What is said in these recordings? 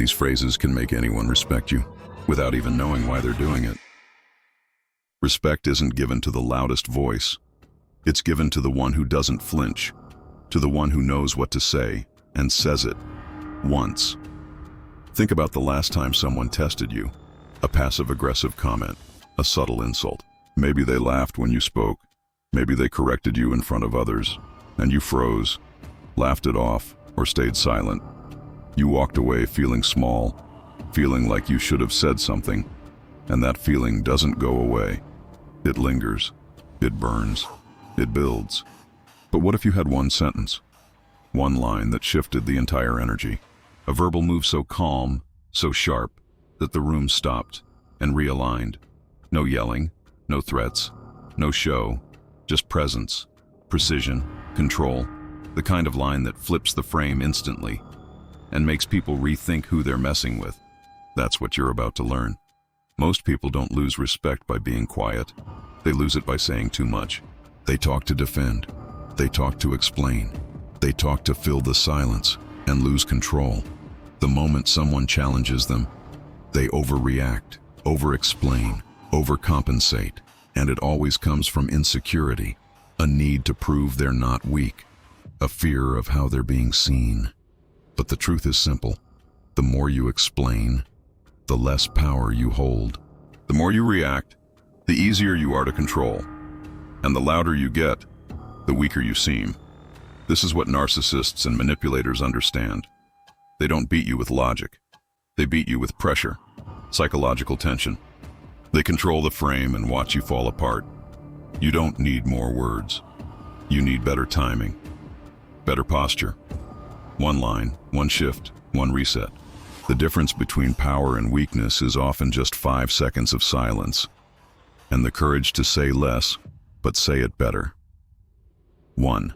These phrases can make anyone respect you without even knowing why they're doing it. Respect isn't given to the loudest voice. It's given to the one who doesn't flinch, to the one who knows what to say and says it once. Think about the last time someone tested you. A passive-aggressive comment, a subtle insult. Maybe they laughed when you spoke. Maybe they corrected you in front of others, and you froze, laughed it off, or stayed silent. You walked away feeling small, feeling like you should have said something, and that feeling doesn't go away. It lingers, it burns, it builds. But what if you had one sentence, one line that shifted the entire energy? A verbal move so calm, so sharp, that the room stopped and realigned. No yelling, no threats, no show, just presence, precision, control, the kind of line that flips the frame instantly and makes people rethink who they're messing with. That's what you're about to learn. Most people don't lose respect by being quiet. They lose it by saying too much. They talk to defend. They talk to explain. They talk to fill the silence and lose control. The moment someone challenges them, they overreact, over-explain, overcompensate, and it always comes from insecurity, a need to prove they're not weak, a fear of how they're being seen. But the truth is simple. The more you explain, the less power you hold. The more you react, the easier you are to control. And the louder you get, the weaker you seem. This is what narcissists and manipulators understand. They don't beat you with logic. They beat you with pressure, psychological tension. They control the frame and watch you fall apart. You don't need more words. You need better timing, better posture. One line, one shift, one reset. The difference between power and weakness is often just 5 seconds of silence, and the courage to say less, but say it better. 1.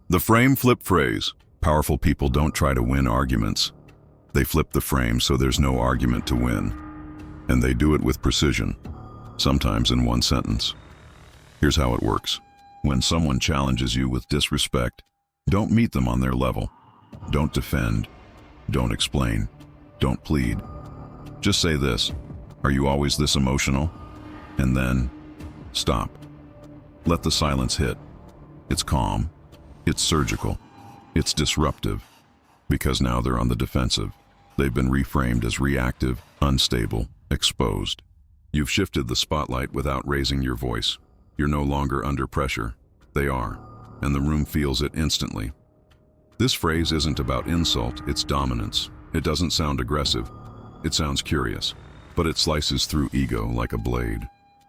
The frame flip phrase. Powerful people don't try to win arguments. They flip the frame so there's no argument to win. And they do it with precision, sometimes in one sentence. Here's how it works. When someone challenges you with disrespect, don't meet them on their level. Don't defend. Don't explain. Don't plead. Just say this: "Are you always this emotional?" And then stop. Let the silence hit. It's calm. It's surgical. It's disruptive. Because now they're on the defensive. They've been reframed as reactive, unstable, exposed. You've shifted the spotlight without raising your voice. You're no longer under pressure. They are. And the room feels it instantly. This phrase isn't about insult, it's dominance. It doesn't sound aggressive. It sounds curious. But it slices through ego like a blade.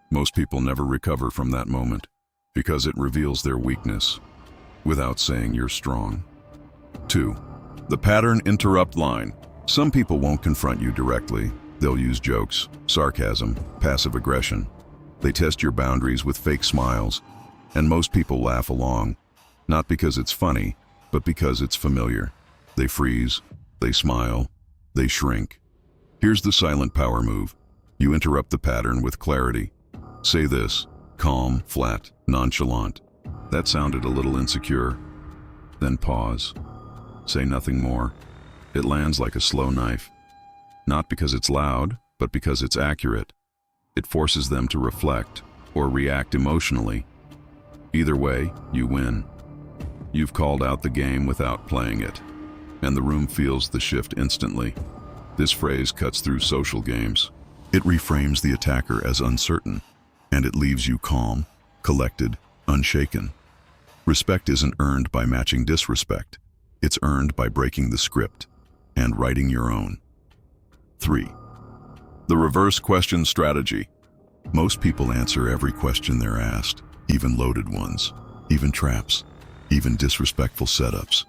Most people never recover from that moment because it reveals their weakness without saying you're strong. 2. The pattern interrupt line. Some people won't confront you directly. They'll use jokes, sarcasm, passive aggression. They test your boundaries with fake smiles, and most people laugh along, not because it's funny, but because it's familiar. They freeze, they smile, they shrink. Here's the silent power move. You interrupt the pattern with clarity. Say this: calm, flat, nonchalant. That sounded a little insecure. Then pause. Say nothing more. It lands like a slow knife. Not because it's loud, but because it's accurate. It forces them to reflect or react emotionally. Either way, you win. You've called out the game without playing it, and the room feels the shift instantly. This phrase cuts through social games. It reframes the attacker as uncertain, and it leaves you calm, collected, unshaken. Respect isn't earned by matching disrespect. It's earned by breaking the script and writing your own. 3. The reverse question strategy. Most people answer every question they're asked, even loaded ones, even traps, even disrespectful setups.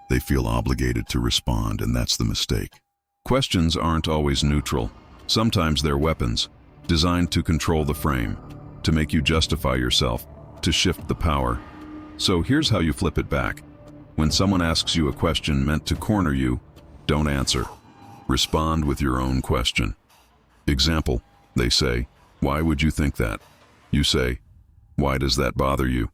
They feel obligated to respond, and that's the mistake. Questions aren't always neutral. Sometimes they're weapons, designed to control the frame, to make you justify yourself, to shift the power. So here's how you flip it back. When someone asks you a question meant to corner you, don't answer. Respond with your own question. Example, they say, "Why would you think that?" You say, "Why does that bother you?"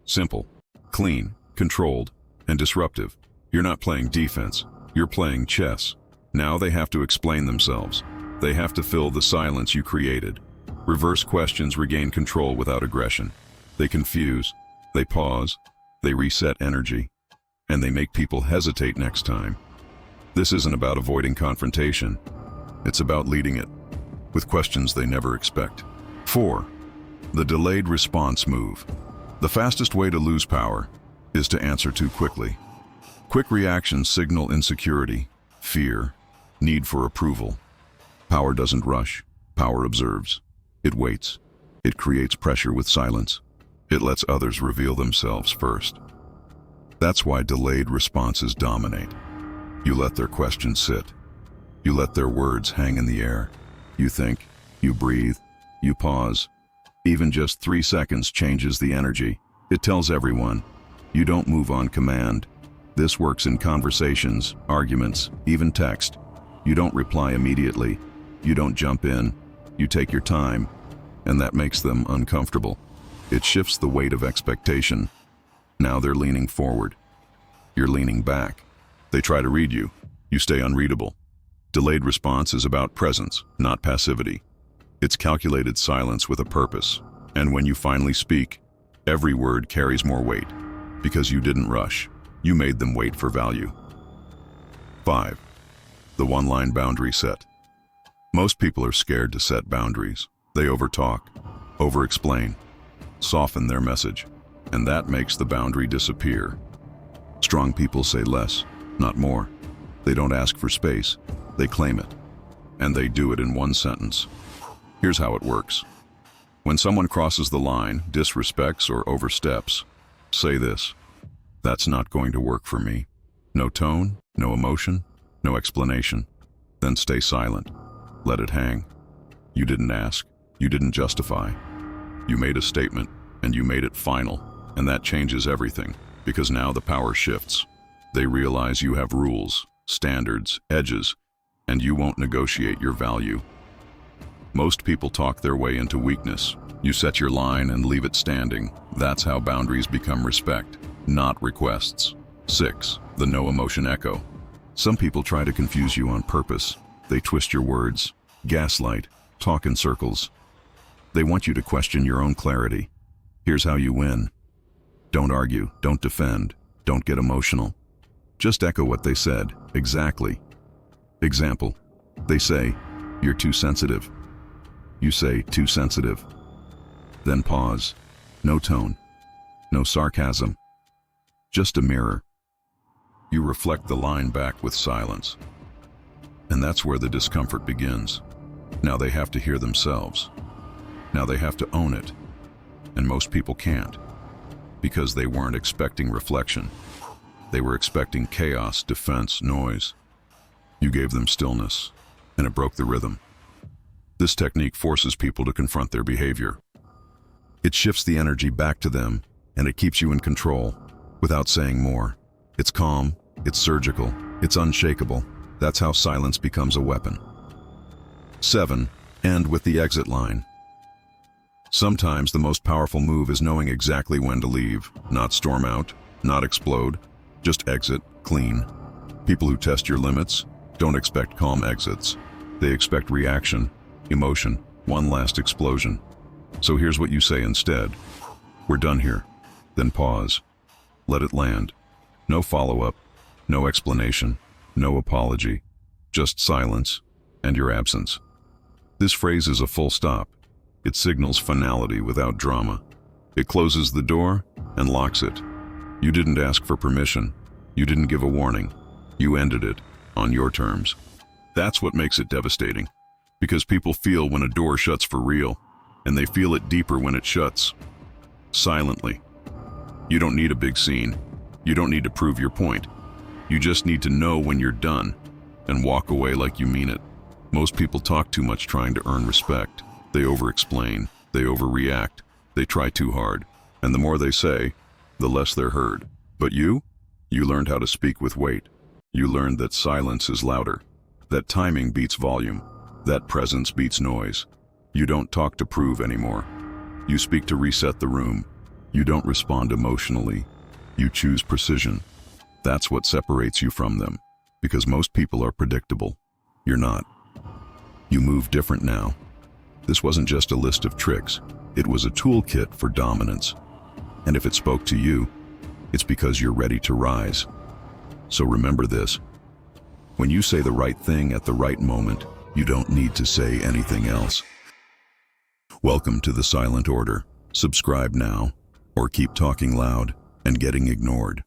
Simple, clean, controlled, and disruptive. You're not playing defense. You're playing chess. Now they have to explain themselves. They have to fill the silence you created. Reverse questions regain control without aggression. They confuse, they pause, they reset energy, and they make people hesitate next time. This isn't about avoiding confrontation. It's about leading it, with questions they never expect. 4. The delayed response move. The fastest way to lose power is to answer too quickly. Quick reactions signal insecurity, fear, need for approval. Power doesn't rush. Power observes. It waits. It creates pressure with silence. It lets others reveal themselves first. That's why delayed responses dominate. You let their questions sit. You let their words hang in the air. You think, you breathe, you pause. Even just 3 seconds changes the energy. It tells everyone, you don't move on command. This works in conversations, arguments, even text. You don't reply immediately. You don't jump in. You take your time, and that makes them uncomfortable. It shifts the weight of expectation. Now they're leaning forward. You're leaning back. They try to read you. You stay unreadable. Delayed response is about presence, not passivity. It's calculated silence with a purpose. And when you finally speak, every word carries more weight. Because you didn't rush. You made them wait for value. 5. The one-line boundary set. Most people are scared to set boundaries. They overtalk, over-explain, soften their message, and that makes the boundary disappear. Strong people say less, not more. They don't ask for space, they claim it. And they do it in one sentence. Here's how it works. When someone crosses the line, disrespects, or oversteps, say this: "That's not going to work for me." No tone, no emotion, no explanation. Then stay silent. Let it hang. You didn't ask. You didn't justify. You made a statement, and you made it final. And that changes everything, because now the power shifts. They realize you have rules, standards, edges, and you won't negotiate your value. Most people talk their way into weakness. You set your line and leave it standing. That's how boundaries become respect, not requests. 6. The no emotion echo. Some people try to confuse you on purpose. They twist your words, gaslight, talk in circles. They want you to question your own clarity. Here's how you win. Don't argue, don't defend, don't get emotional. Just echo what they said, exactly. Example, they say, "You're too sensitive." You say, "Too sensitive." Then pause. No tone, no sarcasm, just a mirror. You reflect the line back with silence. And that's where the discomfort begins. Now they have to hear themselves. Now they have to own it. And most people can't, because they weren't expecting reflection. They were expecting chaos, defense, noise. You gave them stillness, and it broke the rhythm. This technique forces people to confront their behavior. It shifts the energy back to them, and it keeps you in control, without saying more. It's calm, it's surgical, it's unshakable. That's how silence becomes a weapon. 7. End with the exit line. Sometimes the most powerful move is knowing exactly when to leave, not storm out, not explode, just exit, clean. People who test your limits don't expect calm exits. They expect reaction, emotion, one last explosion. So here's what you say instead. "We're done here." Then pause. Let it land. No follow-up, no explanation, no apology, just silence and your absence. This phrase is a full stop. It signals finality without drama. It closes the door and locks it. You didn't ask for permission. You didn't give a warning. You ended it on your terms. That's what makes it devastating. Because people feel when a door shuts for real, and they feel it deeper when it shuts. Silently. You don't need a big scene. You don't need to prove your point. You just need to know when you're done, and walk away like you mean it. Most people talk too much trying to earn respect. They over-explain, they overreact, they try too hard, and the more they say, the less they're heard. But you learned how to speak with weight. You learned that silence is louder, that timing beats volume, that presence beats noise. You don't talk to prove anymore. You speak to reset the room. You don't respond emotionally. You choose precision. That's what separates you from them. Because most people are predictable. You're not. You move different now. This wasn't just a list of tricks. It was a toolkit for dominance. And if it spoke to you, it's because you're ready to rise. So remember this. When you say the right thing at the right moment, you don't need to say anything else. Welcome to the Silent Order. Subscribe now, or keep talking loud and getting ignored.